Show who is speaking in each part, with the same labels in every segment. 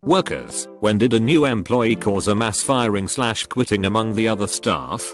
Speaker 1: Workers, when did a new employee cause a mass firing / quitting among the other staff?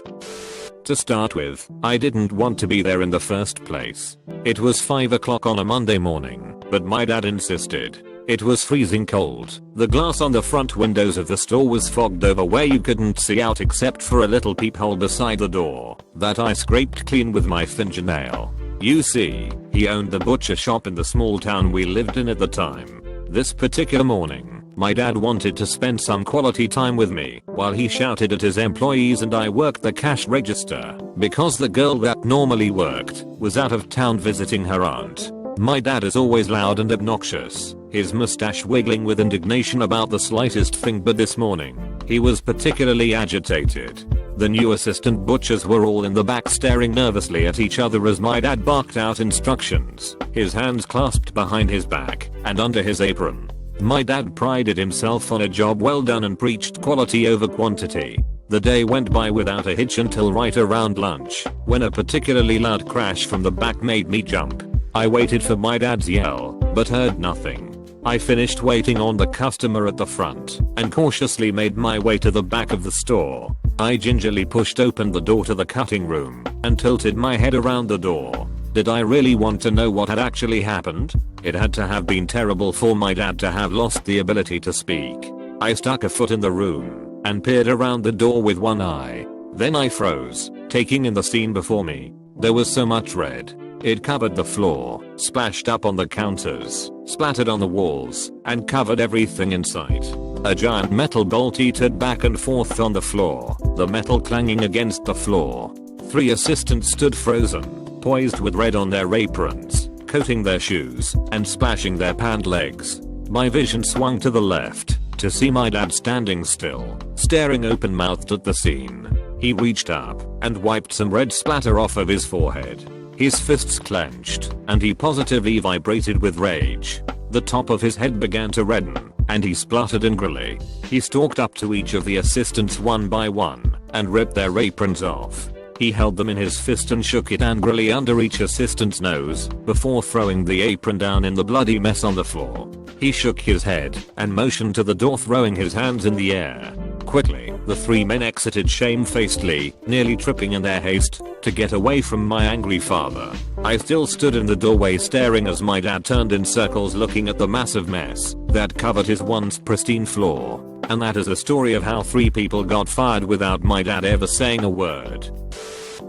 Speaker 1: To start with, I didn't want to be there in the first place. It was 5 o'clock on a Monday morning, but my dad insisted. It was freezing cold. The glass on the front windows of the store was fogged over where you couldn't see out except for a little peephole beside the door that I scraped clean with my fingernail. You see, he owned the butcher shop in the small town we lived in at the time. This particular morning, my dad wanted to spend some quality time with me while he shouted at his employees and I worked the cash register because the girl that normally worked was out of town visiting her aunt. My dad is always loud and obnoxious, his mustache wiggling with indignation about the slightest thing, but this morning, he was particularly agitated. The new assistant butchers were all in the back staring nervously at each other as my dad barked out instructions, his hands clasped behind his back and under his apron. My dad prided himself on a job well done and preached quality over quantity. The day went by without a hitch until right around lunch, when a particularly loud crash from the back made me jump. I waited for my dad's yell, but heard nothing. I finished waiting on the customer at the front and cautiously made my way to the back of the store. I gingerly pushed open the door to the cutting room and tilted my head around the door. Did I really want to know what had actually happened? It had to have been terrible for my dad to have lost the ability to speak. I stuck a foot in the room and peered around the door with one eye. Then I froze, taking in the scene before me. There was so much red. It covered the floor, splashed up on the counters, splattered on the walls, and covered everything in sight. A giant metal bowl teetered back and forth on the floor, the metal clanging against the floor. 3 assistants stood frozen, poised with red on their aprons, coating their shoes, and splashing their pant legs. My vision swung to the left, to see my dad standing still, staring open-mouthed at the scene. He reached up and wiped some red splatter off of his forehead. His fists clenched, and he positively vibrated with rage. The top of his head began to redden, and he spluttered angrily. He stalked up to each of the assistants one by one, and ripped their aprons off. He held them in his fist and shook it angrily under each assistant's nose, before throwing the apron down in the bloody mess on the floor. He shook his head, and motioned to the door, throwing his hands in the air. Quickly, the 3 men exited shamefacedly, nearly tripping in their haste to get away from my angry father. I still stood in the doorway staring as my dad turned in circles looking at the massive mess that covered his once pristine floor. And that is a story of how 3 people got fired without my dad ever saying a word.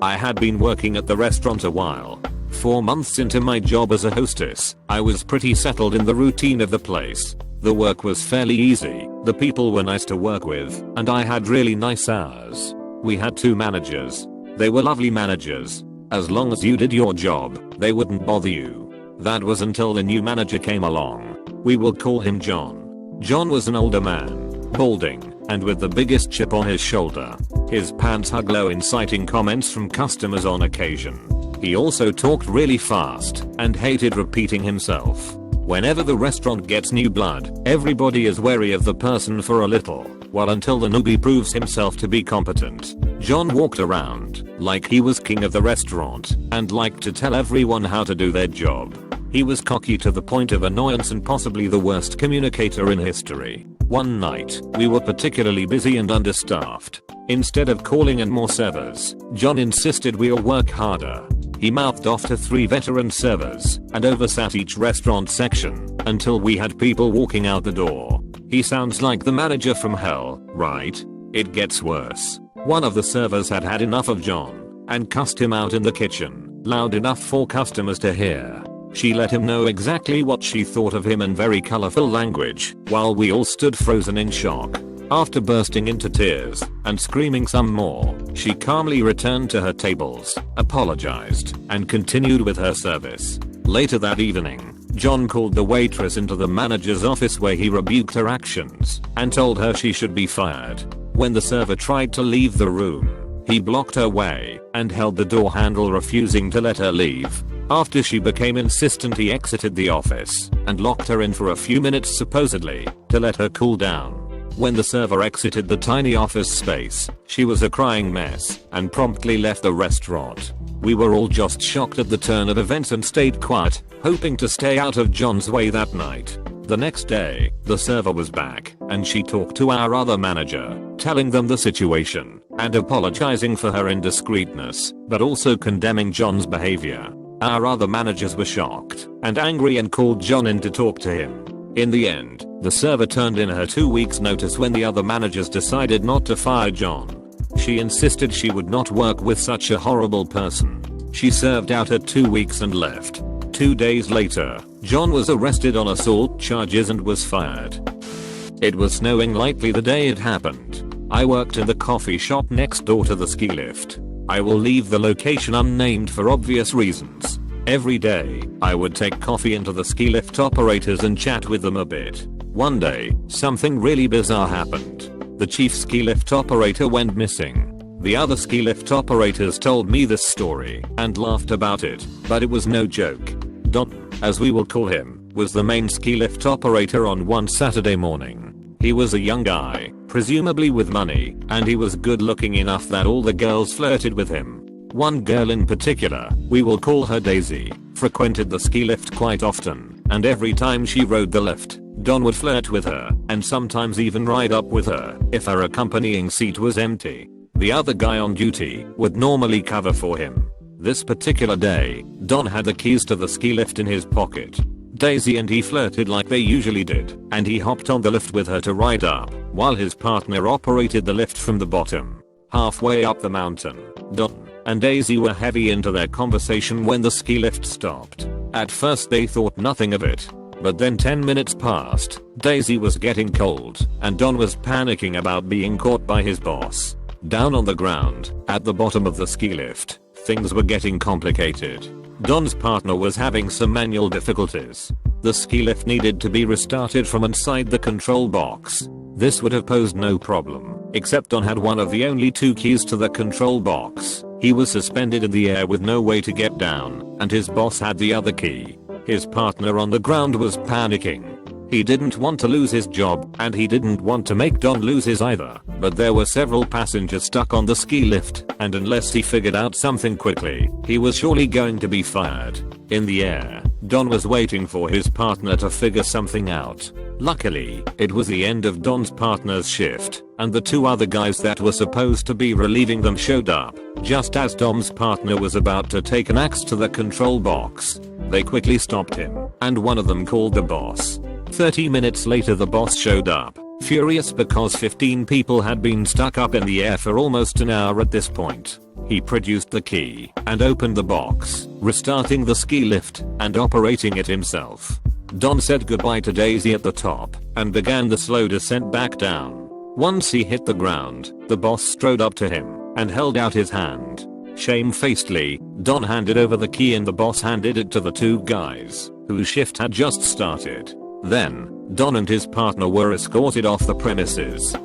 Speaker 1: I had been working at the restaurant a while. 4 months into my job as a hostess, I was pretty settled in the routine of the place. The work was fairly easy, the people were nice to work with, and I had really nice hours. We had 2 managers. They were lovely managers. As long as you did your job, they wouldn't bother you. That was until the new manager came along. We will call him John. John was an older man, balding, and with the biggest chip on his shoulder. His pants hung low, inciting comments from customers on occasion. He also talked really fast and hated repeating himself. Whenever the restaurant gets new blood, everybody is wary of the person for a little, while until the newbie proves himself to be competent. John walked around like he was king of the restaurant and liked to tell everyone how to do their job. He was cocky to the point of annoyance and possibly the worst communicator in history. One night, we were particularly busy and understaffed. Instead of calling in more servers, John insisted we all work harder. He mouthed off to 3 veteran servers and oversat each restaurant section until we had people walking out the door. He sounds like the manager from hell, right? It gets worse. One of the servers had had enough of John and cussed him out in the kitchen, loud enough for customers to hear. She let him know exactly what she thought of him in very colorful language, while we all stood frozen in shock. After bursting into tears and screaming some more, she calmly returned to her tables, apologized, and continued with her service. Later that evening, John called the waitress into the manager's office where he rebuked her actions and told her she should be fired. When the server tried to leave the room, he blocked her way and held the door handle, refusing to let her leave. After she became insistent, he exited the office and locked her in for a few minutes, supposedly to let her cool down. When the server exited the tiny office space, she was a crying mess and promptly left the restaurant. We were all just shocked at the turn of events and stayed quiet, hoping to stay out of John's way that night. The next day, the server was back, and she talked to our other manager, telling them the situation, and apologizing for her indiscreetness, but also condemning John's behavior. Our other managers were shocked and angry and called John in to talk to him. In the end, the server turned in her 2 weeks notice when the other managers decided not to fire John. She insisted she would not work with such a horrible person. She served out her 2 weeks and left. 2 days later, John was arrested on assault charges and was fired. It was snowing lightly the day it happened. I worked in the coffee shop next door to the ski lift. I will leave the location unnamed for obvious reasons. Every day, I would take coffee into the ski lift operators and chat with them a bit. One day, something really bizarre happened. The chief ski lift operator went missing. The other ski lift operators told me this story and laughed about it, but it was no joke. Don, as we will call him, was the main ski lift operator on one Saturday morning. He was a young guy, presumably with money, and he was good looking enough that all the girls flirted with him. One girl in particular, we will call her Daisy, frequented the ski lift quite often, and every time she rode the lift, Don would flirt with her, and sometimes even ride up with her, if her accompanying seat was empty. The other guy on duty would normally cover for him. This particular day, Don had the keys to the ski lift in his pocket. Daisy and he flirted like they usually did, and he hopped on the lift with her to ride up, while his partner operated the lift from the bottom. Halfway up the mountain, Don and Daisy were heavy into their conversation when the ski lift stopped. At first they thought nothing of it, but then 10 minutes passed, Daisy was getting cold, and Don was panicking about being caught by his boss. Down on the ground, at the bottom of the ski lift, things were getting complicated. Don's partner was having some manual difficulties. The ski lift needed to be restarted from inside the control box. This would have posed no problem, except Don had one of the only 2 keys to the control box. He was suspended in the air with no way to get down, and his boss had the other key. His partner on the ground was panicking. He didn't want to lose his job, and he didn't want to make Don lose his either, but there were several passengers stuck on the ski lift, and unless he figured out something quickly, he was surely going to be fired. In the air, Don was waiting for his partner to figure something out. Luckily, it was the end of Don's partner's shift, and the 2 other guys that were supposed to be relieving them showed up, just as Don's partner was about to take an axe to the control box. They quickly stopped him, and one of them called the boss. 30 minutes later the boss showed up, furious because 15 people had been stuck up in the air for almost an hour at this point. He produced the key and opened the box, restarting the ski lift and operating it himself. Don said goodbye to Daisy at the top and began the slow descent back down. Once he hit the ground, the boss strode up to him and held out his hand. Shamefacedly, Don handed over the key and the boss handed it to the 2 guys, whose shift had just started. Then, Don and his partner were escorted off the premises.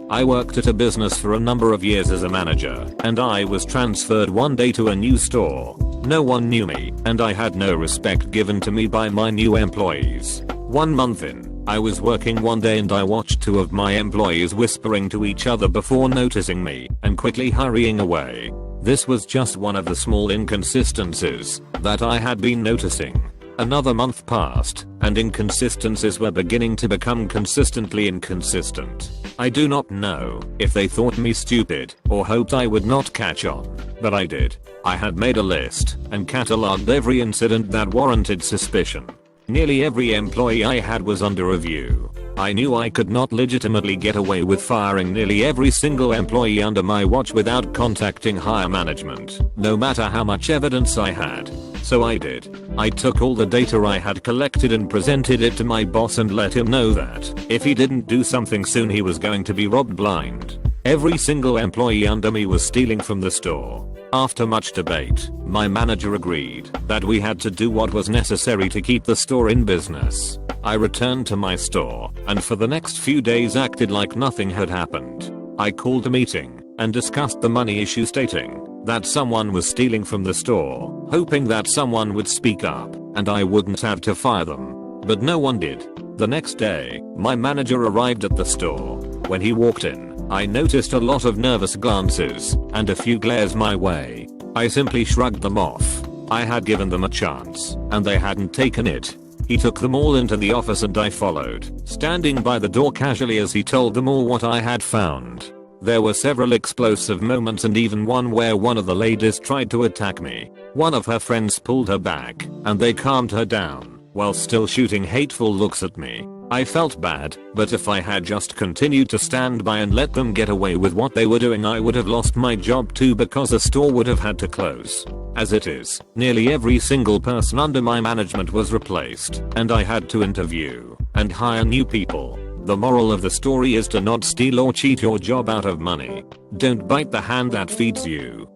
Speaker 1: I worked at a business for a number of years as a manager, and I was transferred one day to a new store. No one knew me, and I had no respect given to me by my new employees. 1 month in, I was working one day and I watched 2 of my employees whispering to each other before noticing me and quickly hurrying away. This was just one of the small inconsistencies that I had been noticing. Another month passed, and inconsistencies were beginning to become consistently inconsistent. I do not know if they thought me stupid or hoped I would not catch on, but I did. I had made a list and catalogued every incident that warranted suspicion. Nearly every employee I had was under review. I knew I could not legitimately get away with firing nearly every single employee under my watch without contacting higher management, no matter how much evidence I had. So I did. I took all the data I had collected and presented it to my boss and let him know that if he didn't do something soon he was going to be robbed blind. Every single employee under me was stealing from the store. After much debate, my manager agreed that we had to do what was necessary to keep the store in business. I returned to my store and for the next few days acted like nothing had happened. I called a meeting and discussed the money issue, stating that someone was stealing from the store, hoping that someone would speak up and I wouldn't have to fire them. But no one did. The next day, my manager arrived at the store. When he walked in, I noticed a lot of nervous glances and a few glares my way. I simply shrugged them off. I had given them a chance, and they hadn't taken it. He took them all into the office and I followed, standing by the door casually as he told them all what I had found. There were several explosive moments and even one where one of the ladies tried to attack me. One of her friends pulled her back and they calmed her down while still shooting hateful looks at me. I felt bad, but if I had just continued to stand by and let them get away with what they were doing, I would have lost my job too because the store would have had to close. As it is, nearly every single person under my management was replaced, and I had to interview and hire new people. The moral of the story is to not steal or cheat your job out of money. Don't bite the hand that feeds you.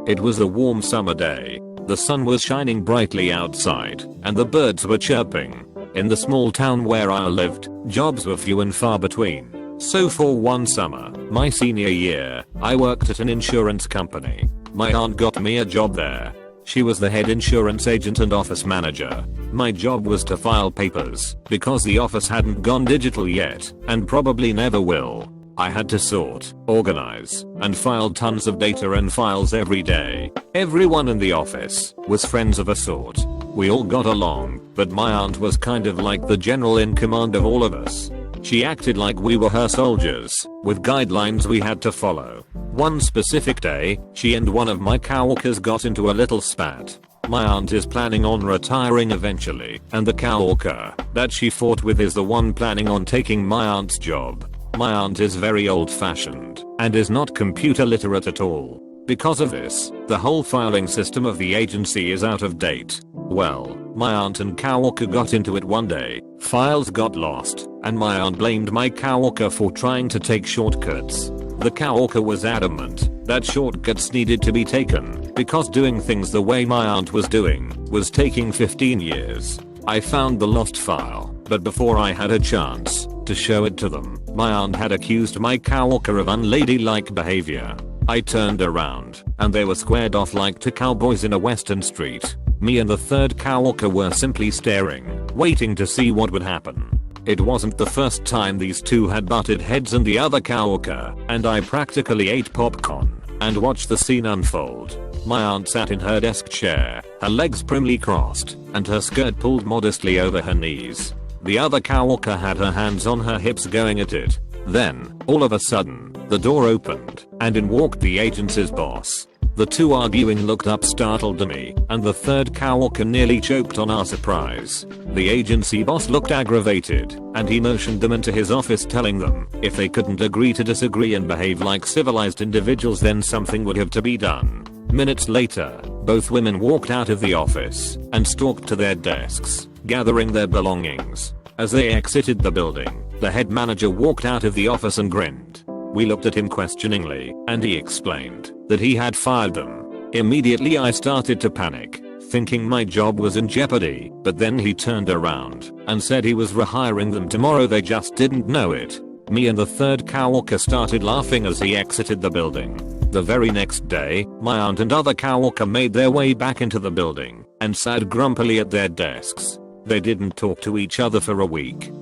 Speaker 1: It was a warm summer day. The sun was shining brightly outside, and the birds were chirping. In the small town where I lived, jobs were few and far between. So for one summer, my senior year, I worked at an insurance company. My aunt got me a job there. She was the head insurance agent and office manager. My job was to file papers, because the office hadn't gone digital yet, and probably never will. I had to sort, organize, and file tons of data and files every day. Everyone in the office was friends of a sort. We all got along, but my aunt was kind of like the general in command of all of us. She acted like we were her soldiers, with guidelines we had to follow. One specific day, she and one of my coworkers got into a little spat. My aunt is planning on retiring eventually, and the coworker that she fought with is the one planning on taking my aunt's job. My aunt is very old-fashioned and is not computer literate at all. Because of this, the whole filing system of the agency is out of date. Well, my aunt and coworker got into it one day, files got lost, and my aunt blamed my coworker for trying to take shortcuts. The coworker was adamant that shortcuts needed to be taken because doing things the way my aunt was doing was taking 15 years. I found the lost file, but before I had a chance to show it to them, my aunt had accused my coworker of unladylike behavior. I turned around, and they were squared off like two cowboys in a western street. Me and the third coworker were simply staring, waiting to see what would happen. It wasn't the first time these two had butted heads and the other coworker and I practically ate popcorn and watched the scene unfold. My aunt sat in her desk chair, her legs primly crossed, and her skirt pulled modestly over her knees. The other coworker had her hands on her hips going at it. Then, all of a sudden, the door opened, and in walked the agency's boss. The two arguing looked up startled to me, and the third coworker nearly choked on our surprise. The agency boss looked aggravated, and he motioned them into his office telling them, if they couldn't agree to disagree and behave like civilized individuals then something would have to be done. Minutes later, both women walked out of the office, and stalked to their desks, gathering their belongings. As they exited the building, the head manager walked out of the office and grinned. We looked at him questioningly, and he explained that he had fired them. Immediately I started to panic, thinking my job was in jeopardy, but then he turned around and said he was rehiring them tomorrow, they just didn't know it. Me and the third coworker started laughing as he exited the building. The very next day, my aunt and other coworker made their way back into the building and sat grumpily at their desks. They didn't talk to each other for a week.